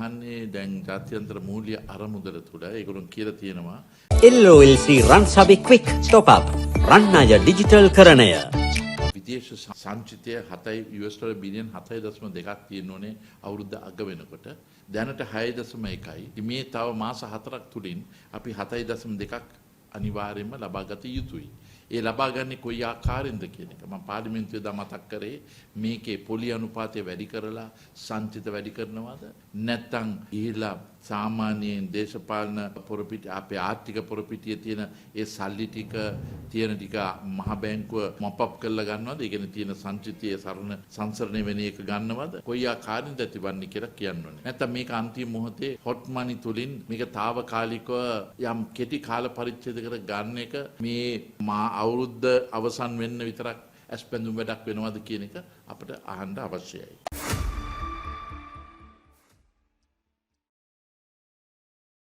අහන්නේ දැන් ජාත්‍යන්තර මූල්‍ය අරමුදල තුල ඒගොල්ලෝ කියලා තියෙනවා LOLC Ransabi Quick Top Up රන්නය ඩිජිටල් කරණය විදේශ සංචිතය 7 US ඩොලර් බිලියන් 7.2ක් තියෙන්න ඕනේ අවුරුද්ද අග වෙනකොට දැනට 6.1යි. මේ තව මාස 4ක් තුලින් අපි 7.2ක් අනිවාර්යයෙන්ම ලබා ගත යුතුයි. ඒ ලබා ගන්නේ කොයි ආකාරයෙන්ද කියන එක මම පාර්ලිමේන්තුවේ දා මතක් කරේ මේකේ පොලි අනුපාතය වැඩි කරලා සංචිත වැඩි කරනවද නැත්නම් ගිහිලා සාමාන්‍යයෙන් දේශපාලන පොරපිටිය අපේ ආර්ථික පොරපිටියේ තියෙන ඒ සල්ලි ටික තියෙන ටික මහ බැංකුව මොප් අප් කරලා ගන්නවද ඒ කියන්නේ තියෙන සංචිතයේ සරණ සංසරණය වෙන එක ගන්නවද කොයි ආකාරයෙන්ද තිබන්නේ කියලා කියන්න ඕනේ නැත්නම් මේක අන්තිම මොහොතේ හොට් මනි තුලින් මේක తాවකාලිකව යම් කෙටි කාල පරිච්ඡේදයකට ගන්න එක මේ අවුරුද්ද අවසන් වෙන්න විතරක් ඇස්පෙන්දුම් වැඩක් වෙනවද කියන එක අපිට අහන්න අවශ්‍යයි